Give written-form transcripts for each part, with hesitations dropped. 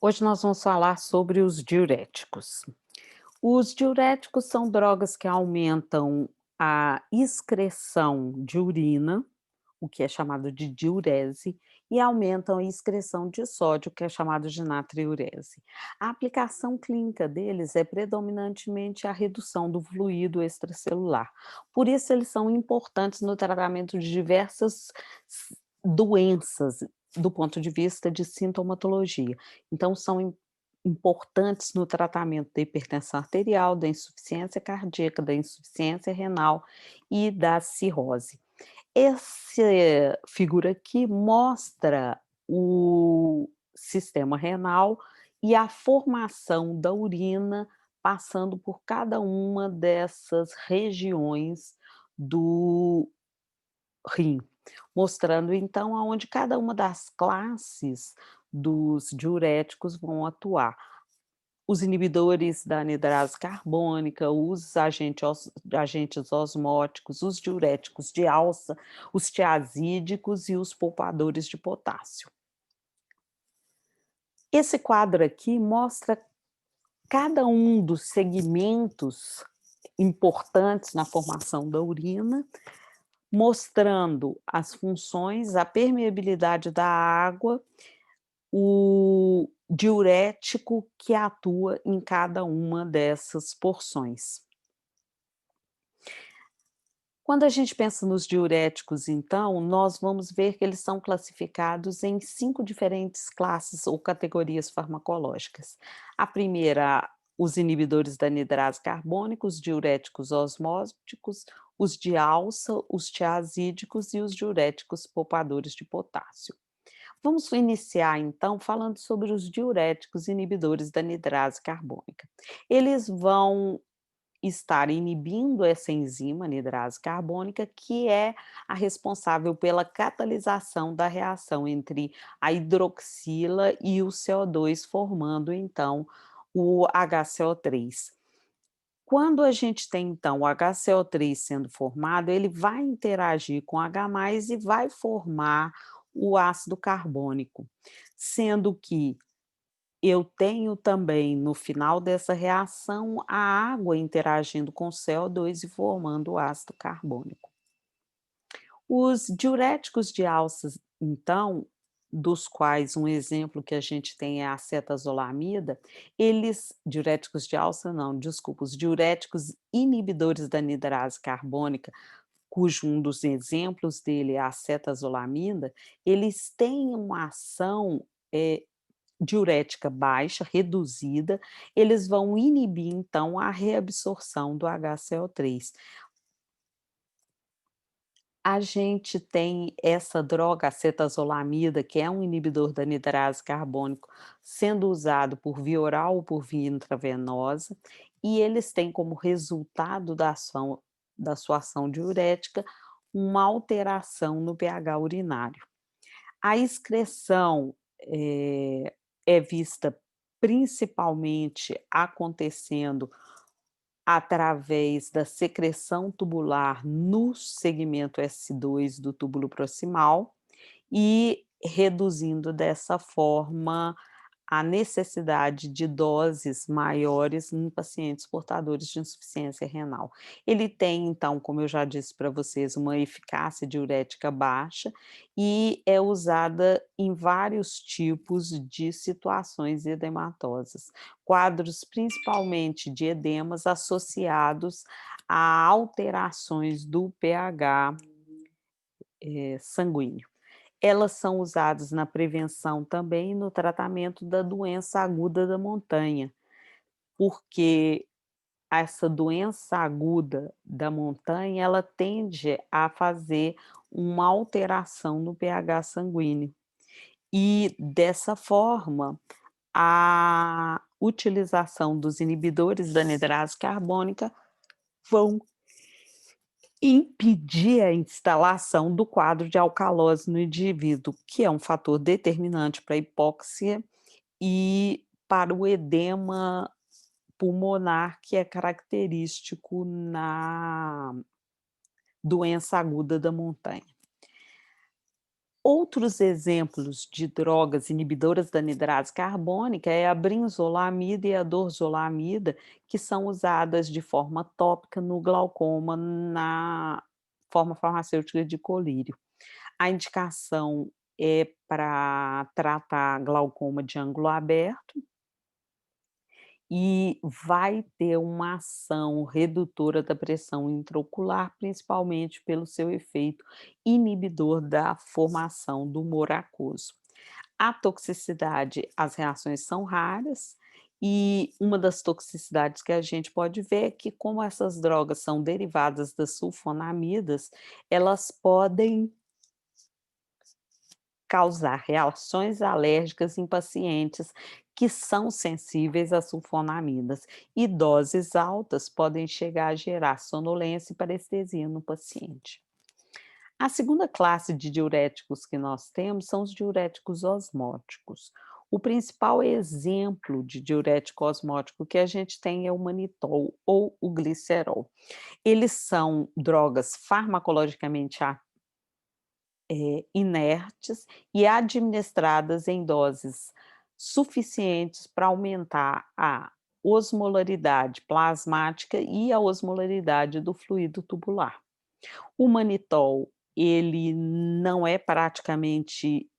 Hoje nós vamos falar sobre os diuréticos. Os diuréticos são drogas que aumentam a excreção de urina, o que é chamado de diurese, e aumentam a excreção de sódio, que é chamado de natriurese. A aplicação clínica deles é predominantemente a redução do fluido extracelular. Por isso, eles são importantes no tratamento de diversas doenças, do ponto de vista de sintomatologia. Então, são importantes no tratamento da hipertensão arterial, da insuficiência cardíaca, da insuficiência renal e da cirrose. Essa figura aqui mostra o sistema renal e a formação da urina passando por cada uma dessas regiões do rim, mostrando então aonde cada uma das classes dos diuréticos vão atuar. Os inibidores da anidrase carbônica, os agentes osmóticos, os diuréticos de alça, os tiazídicos e os poupadores de potássio. Esse quadro aqui mostra cada um dos segmentos importantes na formação da urina, mostrando as funções, a permeabilidade da água, o diurético que atua em cada uma dessas porções. Quando a gente pensa nos diuréticos, então, nós vamos ver que eles são classificados em 5 diferentes classes ou categorias farmacológicas. A primeira, os inibidores da anidrase carbônica, os diuréticos osmóticos, os de alça, os tiazídicos e os diuréticos poupadores de potássio. Vamos iniciar então falando sobre os diuréticos inibidores da anidrase carbônica. Eles vão estar inibindo essa enzima anidrase carbônica, que é a responsável pela catalisação da reação entre a hidroxila e o CO2, formando então o HCO3. Quando a gente tem então o HCO3 sendo formado, ele vai interagir com H+, e vai formar o ácido carbônico, sendo que eu tenho também, no final dessa reação, a água interagindo com o CO2 e formando o ácido carbônico. Os diuréticos de alças, então, dos quais um exemplo que a gente tem é a acetazolamida, eles diuréticos de alça não, desculpa, os diuréticos inibidores da anidrase carbônica, cujo um dos exemplos dele é a acetazolamida, eles têm uma ação, diurética baixa, reduzida, eles vão inibir então a reabsorção do HCO3. A gente tem essa droga acetazolamida, que é um inibidor da anidrase carbônico, sendo usado por via oral ou por via intravenosa, e eles têm como resultado da sua ação diurética, uma alteração no pH urinário. A excreção, é vista principalmente acontecendo através da secreção tubular no segmento S2 do túbulo proximal e reduzindo dessa forma a necessidade de doses maiores em pacientes portadores de insuficiência renal. Ele tem, então, como eu já disse para vocês, uma eficácia diurética baixa e é usada em vários tipos de situações edematosas, quadros principalmente de edemas associados a alterações do pH, sanguíneo. Elas são usadas na prevenção também e no tratamento da doença aguda da montanha, porque essa doença aguda da montanha, ela tende a fazer uma alteração no pH sanguíneo. E dessa forma, a utilização dos inibidores da anidrase carbônica vão impedir a instalação do quadro de alcalose no indivíduo, que é um fator determinante para a hipóxia e para o edema pulmonar, que é característico na doença aguda da montanha. Outros exemplos de drogas inibidoras da anidrase carbônica é a brinzolamida e a dorzolamida, que são usadas de forma tópica no glaucoma na forma farmacêutica de colírio. A indicação é para tratar glaucoma de ângulo aberto e vai ter uma ação redutora da pressão intraocular, principalmente pelo seu efeito inibidor da formação do humor aquoso. A toxicidade, as reações são raras e uma das toxicidades que a gente pode ver é que, como essas drogas são derivadas das sulfonamidas, elas podem causar reações alérgicas em pacientes que são sensíveis às sulfonamidas, e doses altas podem chegar a gerar sonolência e parestesia no paciente. A segunda classe de diuréticos que nós temos são os diuréticos osmóticos. O principal exemplo de diurético osmótico que a gente tem é o manitol ou o glicerol. Eles são drogas farmacologicamente inertes e administradas em doses suficientes para aumentar a osmolaridade plasmática e a osmolaridade do fluido tubular. O manitol, ele não é praticamente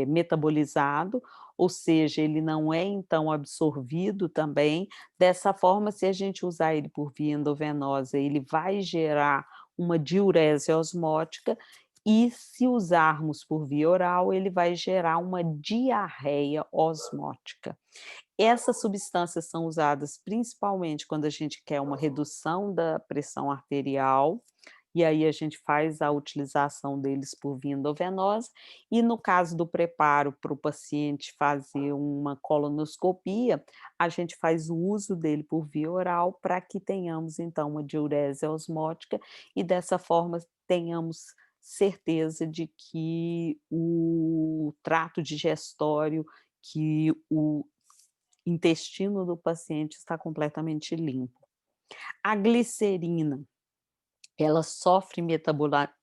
metabolizado, ou seja, ele não é então absorvido também. Dessa forma, se a gente usar ele por via endovenosa, ele vai gerar uma diurese osmótica, e se usarmos por via oral, ele vai gerar uma diarreia osmótica. Essas substâncias são usadas principalmente quando a gente quer uma redução da pressão arterial, e aí a gente faz a utilização deles por via endovenosa, e no caso do preparo para o paciente fazer uma colonoscopia, a gente faz o uso dele por via oral para que tenhamos então uma diurese osmótica e dessa forma tenhamos certeza de que o trato digestório, que o intestino do paciente está completamente limpo. A glicerina, ela sofre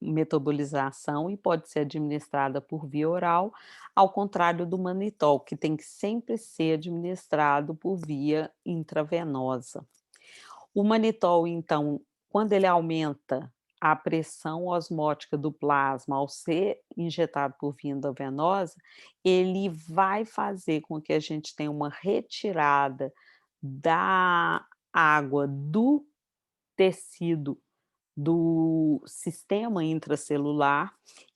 metabolização e pode ser administrada por via oral, ao contrário do manitol, que tem que sempre ser administrado por via intravenosa. O manitol, então, quando ele aumenta a pressão osmótica do plasma ao ser injetado por via endovenosa, ele vai fazer com que a gente tenha uma retirada da água do tecido do sistema intracelular,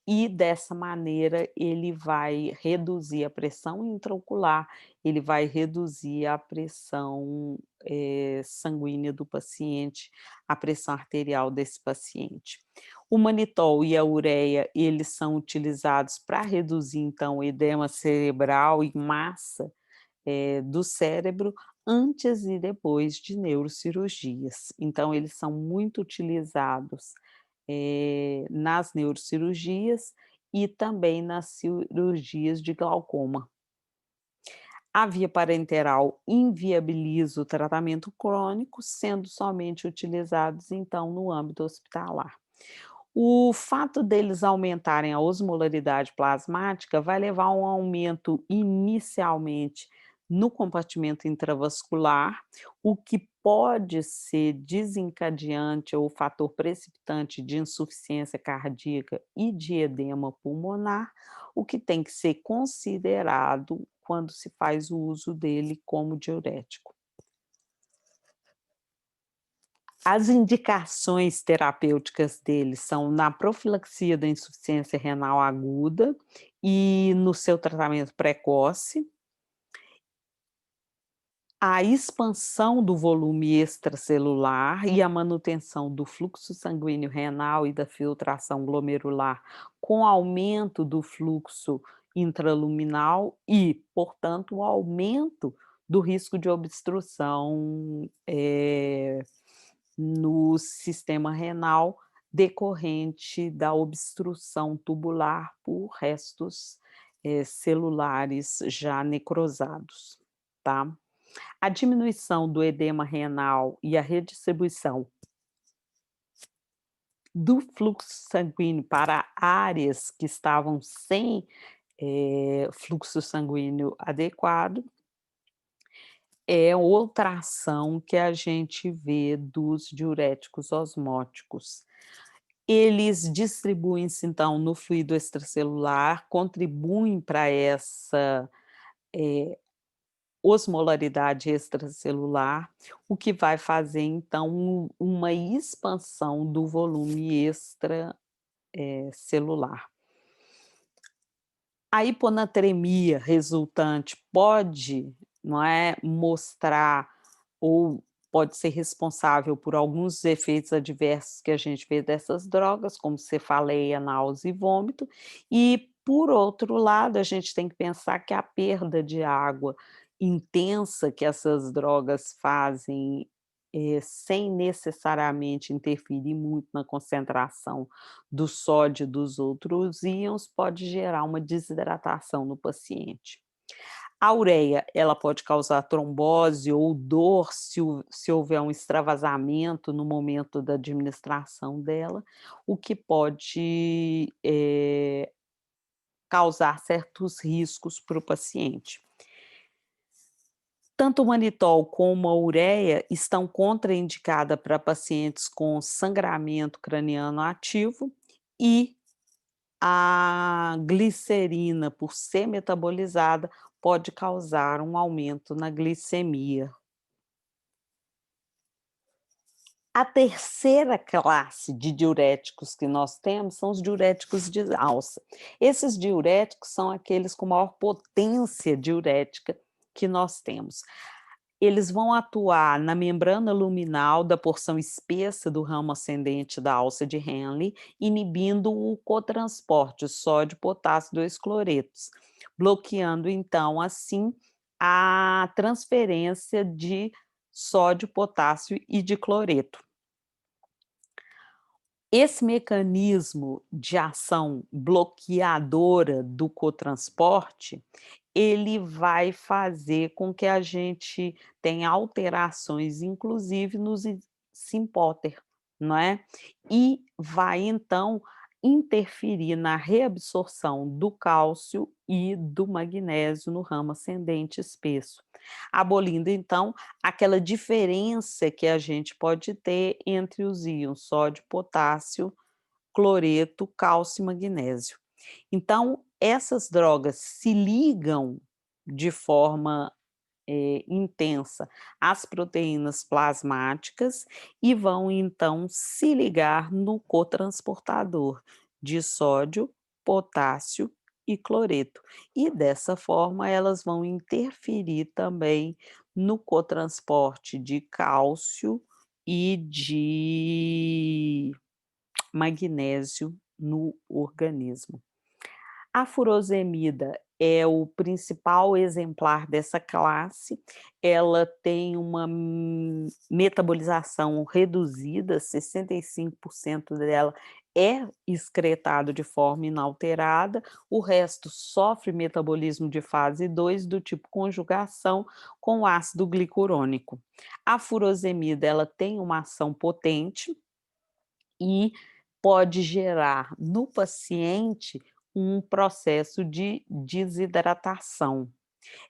e dessa maneira ele vai reduzir a pressão intraocular, ele vai reduzir a pressão, sanguínea do paciente, a pressão arterial desse paciente. O manitol e a ureia, eles são utilizados para reduzir então o edema cerebral e massa do cérebro antes e depois de neurocirurgias. Então, eles são muito utilizados nas neurocirurgias e também nas cirurgias de glaucoma. A via parenteral inviabiliza o tratamento crônico, sendo somente utilizados, então, no âmbito hospitalar. O fato deles aumentarem a osmolaridade plasmática vai levar a um aumento inicialmente no compartimento intravascular, o que pode ser desencadeante ou fator precipitante de insuficiência cardíaca e de edema pulmonar, o que tem que ser considerado quando se faz o uso dele como diurético. As indicações terapêuticas dele são na profilaxia da insuficiência renal aguda e no seu tratamento precoce, a expansão do volume extracelular e a manutenção do fluxo sanguíneo renal e da filtração glomerular com aumento do fluxo intraluminal e, portanto, o aumento do risco de obstrução, no sistema renal decorrente da obstrução tubular por restos, celulares já necrosados, tá. A diminuição do edema renal e a redistribuição do fluxo sanguíneo para áreas que estavam sem, fluxo sanguíneo adequado, é outra ação que a gente vê dos diuréticos osmóticos. Eles distribuem-se então no fluido extracelular, contribuem para essa, eh, osmolaridade extracelular, o que vai fazer então uma expansão do volume extra, celular. A hiponatremia resultante pode, não é, mostrar ou pode ser responsável por alguns efeitos adversos que a gente vê dessas drogas, como cefaleia, náusea e vômito, e por outro lado, a gente tem que pensar que a perda de água intensa que essas drogas fazem, sem necessariamente interferir muito na concentração do sódio e dos outros íons, pode gerar uma desidratação no paciente. A ureia, ela pode causar trombose ou dor se houver um extravasamento no momento da administração dela, o que pode, causar certos riscos para o paciente. Tanto o manitol como a ureia estão contraindicada para pacientes com sangramento craniano ativo e a glicerina, por ser metabolizada, pode causar um aumento na glicemia. A terceira classe de diuréticos que nós temos são os diuréticos de alça. Esses diuréticos são aqueles com maior potência diurética que nós temos. Eles vão atuar na membrana luminal da porção espessa do ramo ascendente da alça de Henle, inibindo o cotransporte, sódio, potássio, 2 cloretos, bloqueando então, assim, a transferência de sódio, potássio e de cloreto. Esse mecanismo de ação bloqueadora do cotransporte, ele vai fazer com que a gente tenha alterações, inclusive nos simpóter, não é? E vai então interferir na reabsorção do cálcio e do magnésio no ramo ascendente espesso, abolindo então aquela diferença que a gente pode ter entre os íons sódio, potássio, cloreto, cálcio e magnésio. Então, essas drogas se ligam de forma, intensa às proteínas plasmáticas e vão então se ligar no cotransportador de sódio, potássio e cloreto. E dessa forma elas vão interferir também no cotransporte de cálcio e de magnésio no organismo. A furosemida é o principal exemplar dessa classe, ela tem uma metabolização reduzida, 65% dela é excretado de forma inalterada, o resto sofre metabolismo de fase 2 do tipo conjugação com ácido glicurônico. A furosemida, ela tem uma ação potente e pode gerar no paciente um processo de desidratação.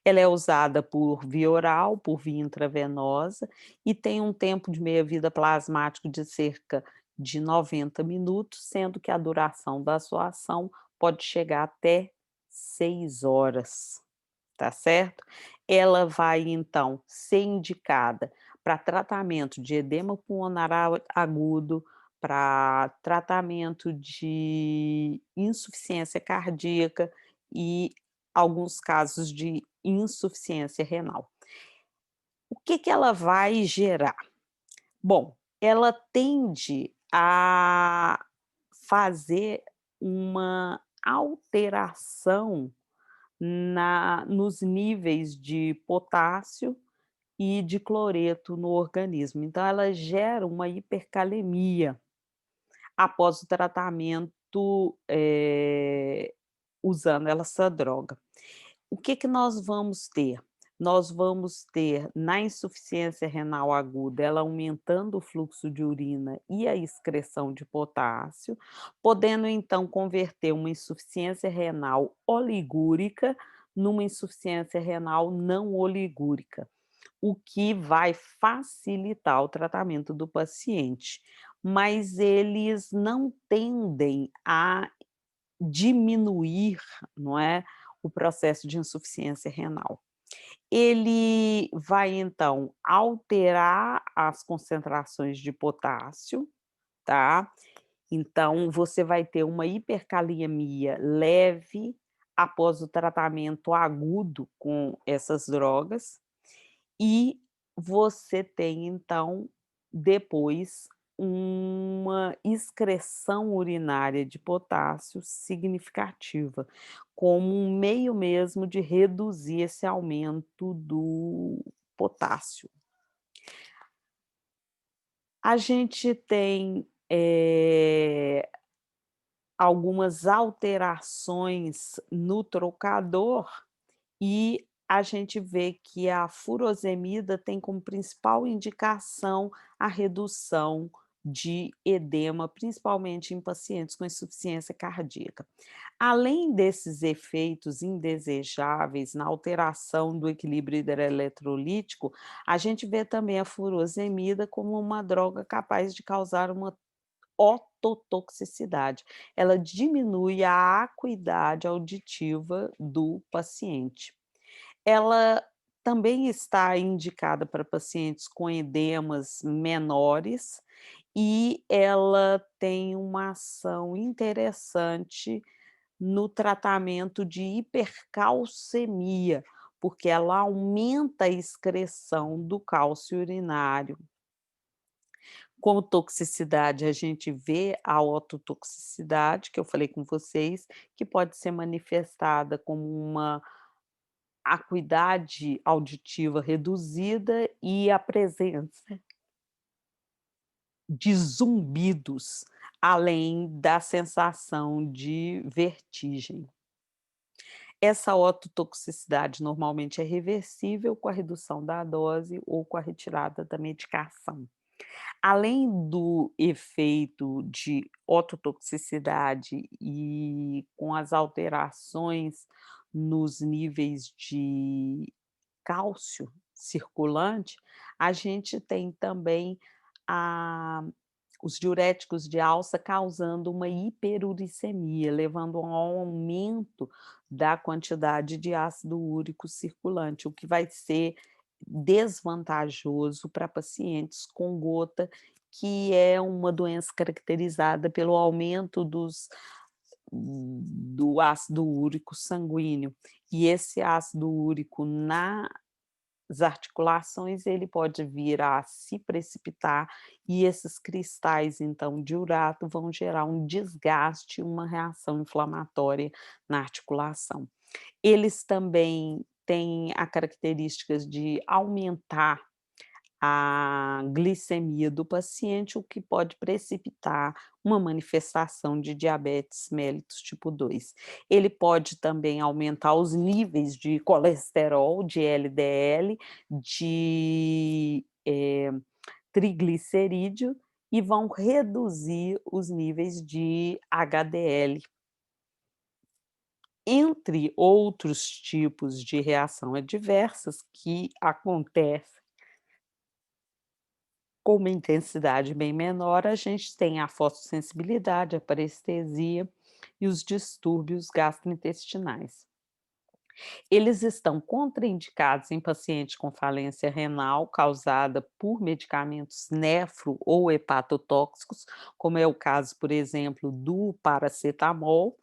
Ela é usada por via oral, por via intravenosa e tem um tempo de meia-vida plasmático de cerca de 90 minutos, sendo que a duração da sua ação pode chegar até 6 horas, tá certo? Ela vai então ser indicada para tratamento de edema pulmonar agudo, para tratamento de insuficiência cardíaca e alguns casos de insuficiência renal. O que que ela vai gerar? Bom, ela tende a fazer uma alteração nos níveis de potássio e de cloreto no organismo. Então ela gera uma hipercalemia após o tratamento, usando essa droga. O que que nós vamos ter? nós vamos ter, na insuficiência renal aguda, ela aumentando o fluxo de urina e a excreção de potássio, podendo então converter uma insuficiência renal oligúrica numa insuficiência renal não oligúrica, o que vai facilitar o tratamento do paciente. Mas eles não tendem a diminuir, não é, o processo de insuficiência renal. Ele vai então alterar as concentrações de potássio, tá? Então você vai ter uma hipercaliemia leve após o tratamento agudo com essas drogas, e você tem então, depois, uma excreção urinária de potássio significativa, como um meio mesmo de reduzir esse aumento do potássio. A gente tem, algumas alterações no trocador e a gente vê que a furosemida tem como principal indicação a redução de edema, principalmente em pacientes com insuficiência cardíaca. Além desses efeitos indesejáveis na alteração do equilíbrio hidroeletrolítico, a gente vê também a furosemida como uma droga capaz de causar uma ototoxicidade. Ela diminui a acuidade auditiva do paciente. Ela também está indicada para pacientes com edemas menores e ela tem uma ação interessante no tratamento de hipercalcemia, porque ela aumenta a excreção do cálcio urinário. Como toxicidade, a gente vê a ototoxicidade, que eu falei com vocês, que pode ser manifestada como uma acuidade auditiva reduzida e a presença de zumbidos, além da sensação de vertigem. Essa ototoxicidade normalmente é reversível com a redução da dose ou com a retirada da medicação. Além do efeito de ototoxicidade e com as alterações nos níveis de cálcio circulante, a gente tem também a os diuréticos de alça causando uma hiperuricemia, levando a um aumento da quantidade de ácido úrico circulante, o que vai ser desvantajoso para pacientes com gota, que é uma doença caracterizada pelo aumento do ácido úrico sanguíneo. E esse ácido úrico nas articulações, ele pode vir a se precipitar e esses cristais, então, de urato vão gerar um desgaste, uma reação inflamatória na articulação. Eles também têm a características de aumentar a glicemia do paciente, o que pode precipitar uma manifestação de diabetes mellitus tipo 2. Ele pode também aumentar os níveis de colesterol, de LDL, de, triglicerídeo e vão reduzir os níveis de HDL. Entre outros tipos de reação adversas que acontecem com uma intensidade bem menor, a gente tem a fotossensibilidade, a parestesia e os distúrbios gastrointestinais. Eles estão contraindicados em pacientes com falência renal causada por medicamentos nefro ou hepatotóxicos, como é o caso, por exemplo, do paracetamol,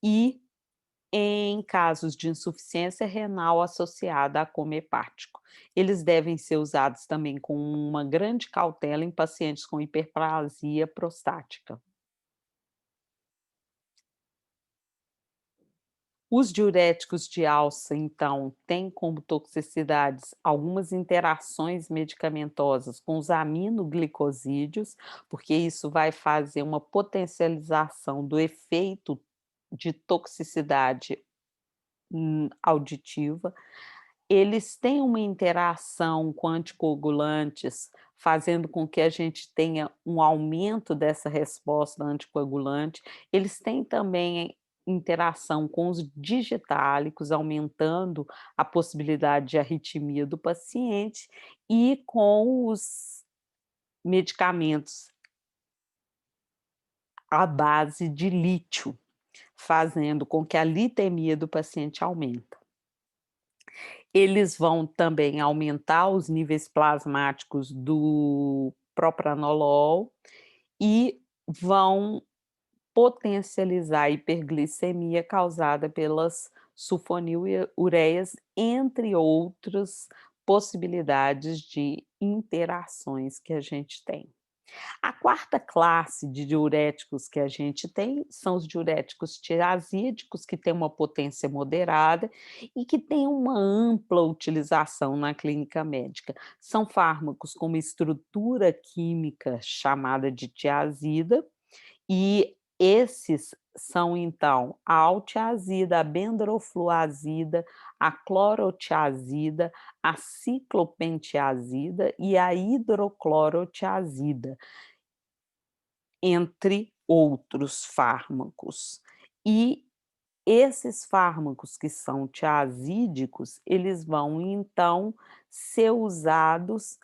e em casos de insuficiência renal associada a coma hepático. Eles devem ser usados também com uma grande cautela em pacientes com hiperplasia prostática. Os diuréticos de alça, então, têm como toxicidades algumas interações medicamentosas com os aminoglicosídeos, porque isso vai fazer uma potencialização do efeito de toxicidade, auditiva. Eles têm uma interação com anticoagulantes, fazendo com que a gente tenha um aumento dessa resposta anticoagulante. Eles têm também interação com os digitálicos, aumentando a possibilidade de arritmia do paciente, e com os medicamentos à base de lítio, fazendo com que a litemia do paciente aumenta. Eles vão também aumentar os níveis plasmáticos do propranolol e vão potencializar a hiperglicemia causada pelas sulfonilureias, entre outras possibilidades de interações que a gente tem. A quarta classe de diuréticos que a gente tem são os diuréticos tiazídicos, que têm uma potência moderada e que têm uma ampla utilização na clínica médica. São fármacos com uma estrutura química chamada de tiazida, e esses são, então, a altiazida, a bendrofluazida, a clorotiazida, a ciclopentiazida e a hidroclorotiazida, entre outros fármacos. E esses fármacos que são tiazídicos, eles vão então ser usados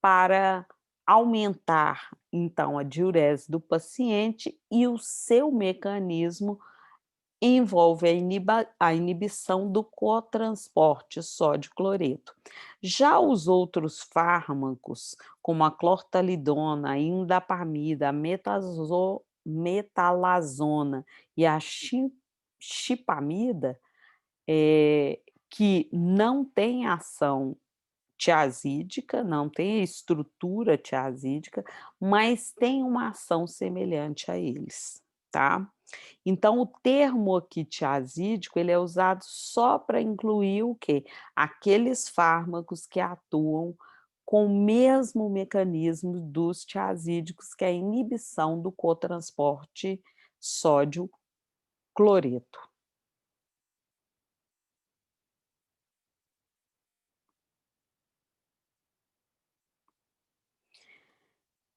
para aumentar então a diurese do paciente, e o seu mecanismo envolve a inibição do cotransporte sódio-cloreto. Já os outros fármacos, como a clortalidona, a indapamida, a metalazona e a chipamida, que não têm ação tiazídica, não tem a estrutura tiazídica, mas tem uma ação semelhante a eles, tá? Então o termo aqui tiazídico, ele é usado só para incluir o quê? Aqueles fármacos que atuam com o mesmo mecanismo dos tiazídicos, que é a inibição do cotransporte sódio-cloreto.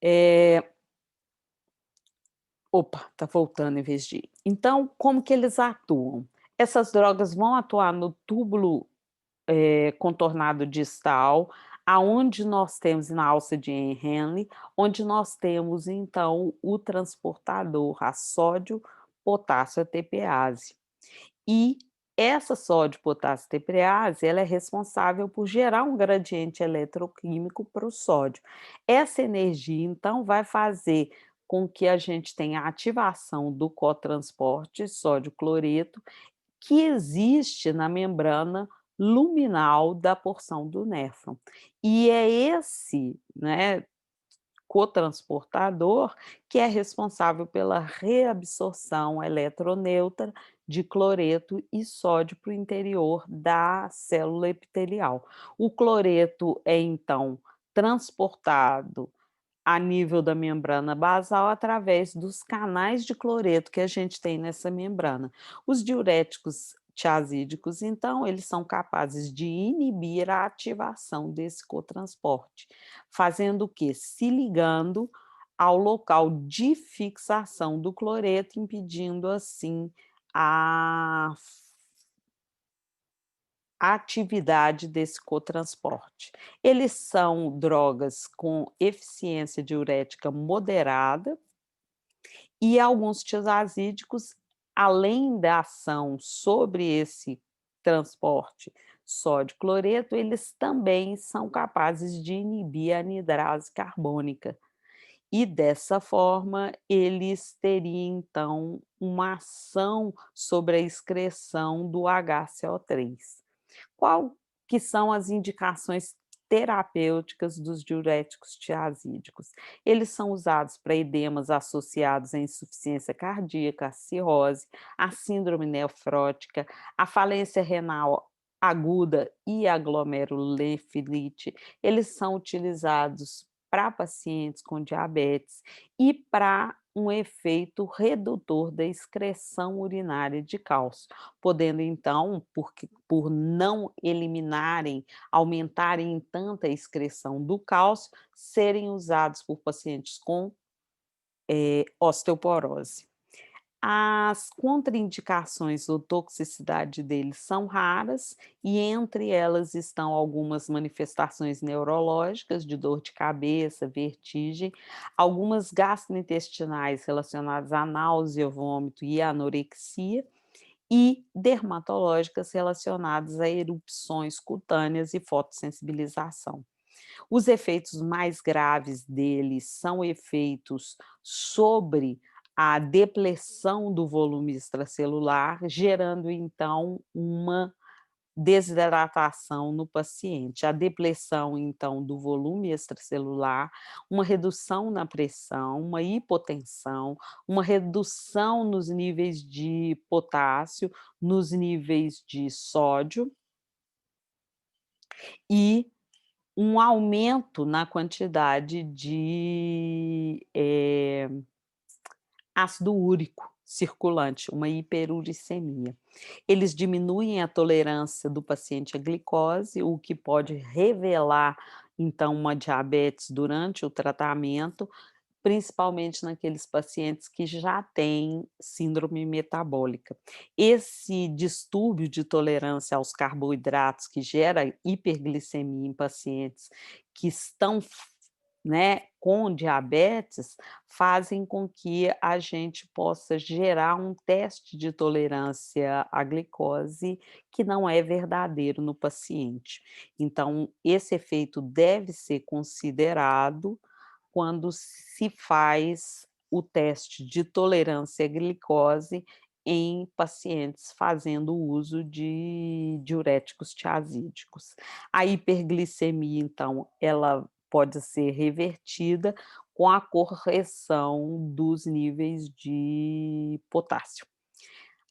Eh Opa, tá voltando em vez de ir. Então, como que eles atuam? Essas drogas vão atuar no túbulo, contornado distal, aonde nós temos na alça de Henle, onde nós temos então o transportador a sódio, potássio ATPase. E essa sódio, potássio ATPase, ela é responsável por gerar um gradiente eletroquímico para o sódio. Essa energia, então, vai fazer com que a gente tenha a ativação do cotransporte sódio-cloreto, que existe na membrana luminal da porção do néfron. E é esse, né, cotransportador que é responsável pela reabsorção eletroneutra de cloreto e sódio para o interior da célula epitelial. O cloreto é então transportado a nível da membrana basal através dos canais de cloreto que a gente tem nessa membrana. Os diuréticos tiazídicos, então, eles são capazes de inibir a ativação desse cotransporte, fazendo o quê? Se ligando ao local de fixação do cloreto, impedindo assim a atividade desse cotransporte. Eles são drogas com eficiência diurética moderada, e alguns tiazídicos, além da ação sobre esse transporte sódio-cloreto, eles também são capazes de inibir a anidrase carbônica. E dessa forma, eles teriam então uma ação sobre a excreção do HCO3. Qual que são as indicações terapêuticas dos diuréticos tiazídicos? Eles são usados para edemas associados à insuficiência cardíaca, à cirrose, à síndrome nefrótica, à falência renal aguda e à glomerulonefrite. Eles são utilizados para pacientes com diabetes e para um efeito redutor da excreção urinária de cálcio, podendo então, por não eliminarem, aumentarem tanta a excreção do cálcio, serem usados por pacientes com osteoporose. As contraindicações ou toxicidade deles são raras e entre elas estão algumas manifestações neurológicas de dor de cabeça, vertigem, algumas gastrointestinais relacionadas à náusea, vômito e anorexia, e dermatológicas relacionadas a erupções cutâneas e fotossensibilização. Os efeitos mais graves deles são efeitos sobre a depressão do volume extracelular, gerando então uma desidratação no paciente. A depressão então do volume extracelular, uma redução na pressão, uma hipotensão, uma redução nos níveis de potássio, nos níveis de sódio e um aumento na quantidade de, ácido úrico circulante, uma hiperuricemia. Eles diminuem a tolerância do paciente à glicose, o que pode revelar, então, uma diabetes durante o tratamento, principalmente naqueles pacientes que já têm síndrome metabólica. Esse distúrbio de tolerância aos carboidratos que gera hiperglicemia em pacientes que estão, né, com diabetes, fazem com que a gente possa gerar um teste de tolerância à glicose que não é verdadeiro no paciente. Então, esse efeito deve ser considerado quando se faz o teste de tolerância à glicose em pacientes fazendo uso de diuréticos tiazídicos. A hiperglicemia, então, ela pode ser revertida com a correção dos níveis de potássio.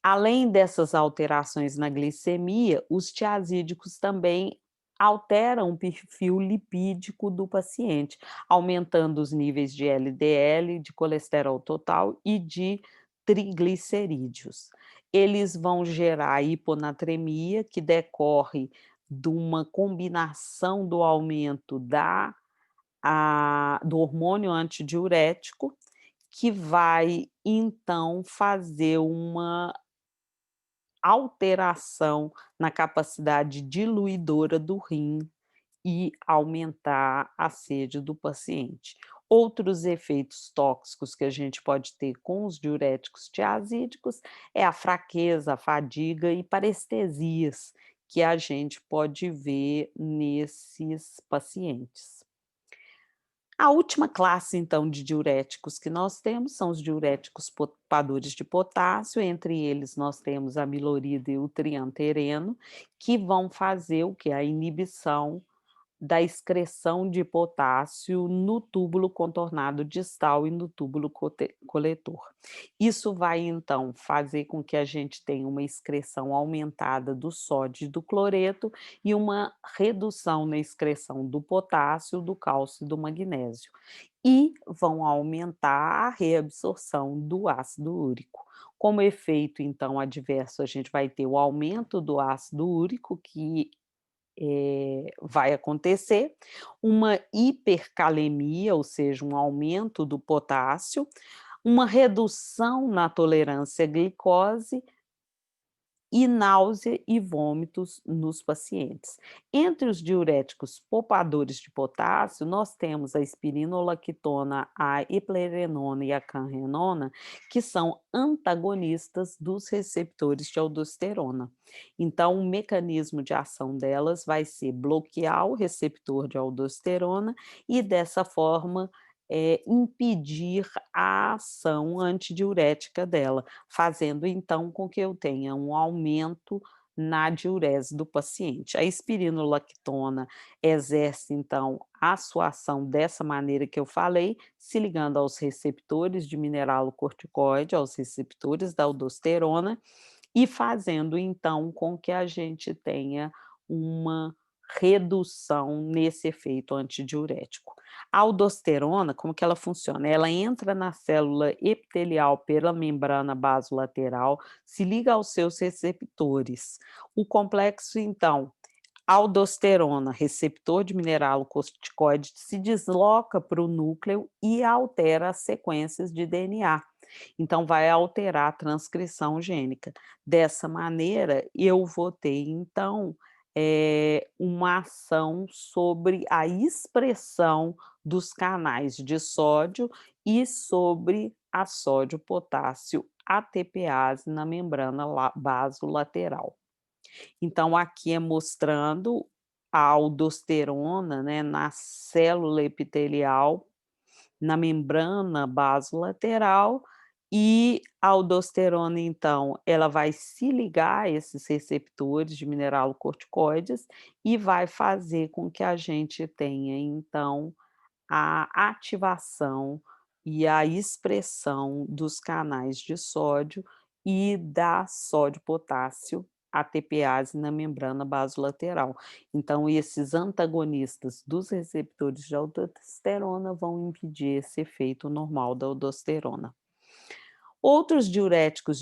Além dessas alterações na glicemia, os tiazídicos também alteram o perfil lipídico do paciente, aumentando os níveis de LDL, de colesterol total e de triglicerídeos. Eles vão gerar hiponatremia, que decorre de uma combinação do aumento do hormônio antidiurético, que vai então fazer uma alteração na capacidade diluidora do rim e aumentar a sede do paciente. Outros efeitos tóxicos que a gente pode ter com os diuréticos tiazídicos é a fraqueza, a fadiga e parestesias que a gente pode ver nesses pacientes. A última classe, então, de diuréticos que nós temos são os diuréticos poupadores de potássio, entre eles nós temos a milorida e o triantereno, que vão fazer o que? A inibição da excreção de potássio no túbulo contornado distal e no túbulo coletor. Isso vai então fazer com que a gente tenha uma excreção aumentada do sódio e do cloreto e uma redução na excreção do potássio, do cálcio e do magnésio. E vão aumentar a reabsorção do ácido úrico. Como efeito, então, adverso, a gente vai ter o aumento do ácido úrico, que vai acontecer, uma hipercalemia, ou seja, um aumento do potássio, uma redução na tolerância à glicose e náusea e vômitos nos pacientes. Entre os diuréticos poupadores de potássio, nós temos a espironolactona, a eplerenona e a canrenona, que são antagonistas dos receptores de aldosterona. Então, o mecanismo de ação delas vai ser bloquear o receptor de aldosterona e, dessa forma, impedir a ação antidiurética dela, fazendo então com que eu tenha um aumento na diurese do paciente. A espironolactona exerce então a sua ação dessa maneira que eu falei, se ligando aos receptores de mineralocorticoide, aos receptores da aldosterona e fazendo então com que a gente tenha uma redução nesse efeito antidiurético. A aldosterona, como que ela funciona? Ela entra na célula epitelial pela membrana basolateral, se liga aos seus receptores. O complexo, então, aldosterona, receptor de mineralocorticoide, se desloca para o núcleo e altera as sequências de DNA. Então, vai alterar a transcrição gênica. Dessa maneira, eu vou ter, então, uma ação sobre a expressão dos canais de sódio e sobre a sódio-potássio ATPase na membrana basolateral. Então, aqui é mostrando a aldosterona, né, na célula epitelial, na membrana basolateral, e a aldosterona, então, ela vai se ligar a esses receptores de mineralocorticoides e vai fazer com que a gente tenha, então, a ativação e a expressão dos canais de sódio e da sódio-potássio ATPase na membrana basolateral. Então, esses antagonistas dos receptores de aldosterona vão impedir esse efeito normal da aldosterona. Outros diuréticos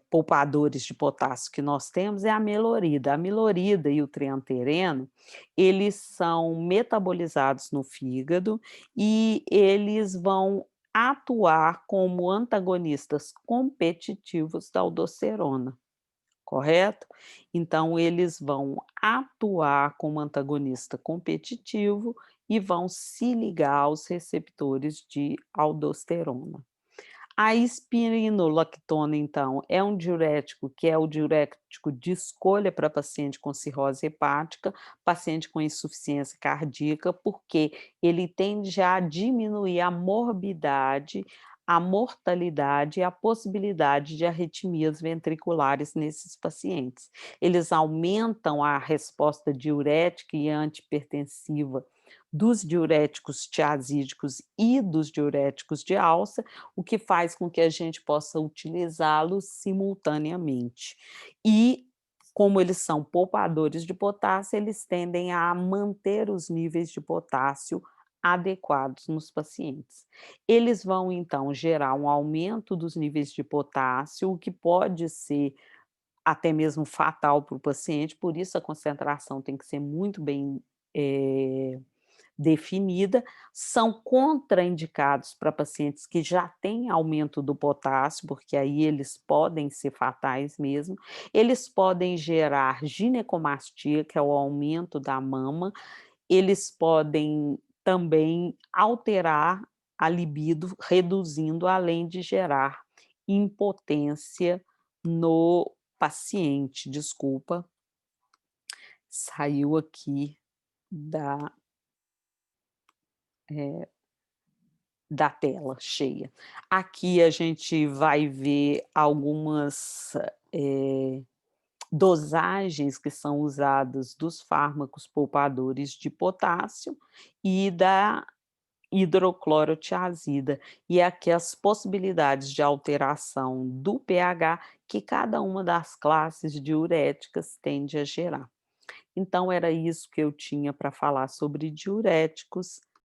poupadores de potássio que nós temos é a melorida. A melorida e o triantereno, eles são metabolizados no fígado e eles vão atuar como antagonistas competitivos da aldosterona, correto? Então eles vão atuar como antagonista competitivo e vão se ligar aos receptores de aldosterona. A espironolactona, então, é um diurético que é o diurético de escolha para paciente com cirrose hepática, paciente com insuficiência cardíaca, porque ele tende a diminuir a morbidade, a mortalidade e a possibilidade de arritmias ventriculares nesses pacientes. Eles aumentam a resposta diurética e antipertensiva dos diuréticos tiazídicos e dos diuréticos de alça, o que faz com que a gente possa utilizá-los simultaneamente. E, como eles são poupadores de potássio, eles tendem a manter os níveis de potássio adequados nos pacientes. Eles vão, então, gerar um aumento dos níveis de potássio, o que pode ser até mesmo fatal para o paciente, por isso a concentração tem que ser muito bem definida, são contraindicados para pacientes que já têm aumento do potássio, porque aí eles podem ser fatais mesmo. Eles podem gerar ginecomastia, que é o aumento da mama, eles podem também alterar a libido, reduzindo, além de gerar impotência no paciente. Desculpa, saiu aqui da eh, da tela cheia. Aqui a gente vai ver algumas, dosagens que são usadas dos fármacos poupadores de potássio e da hidroclorotiazida, e aqui as possibilidades de alteração do pH que cada uma das classes diuréticas tende a gerar. Então era isso que eu tinha para falar sobre diuréticos.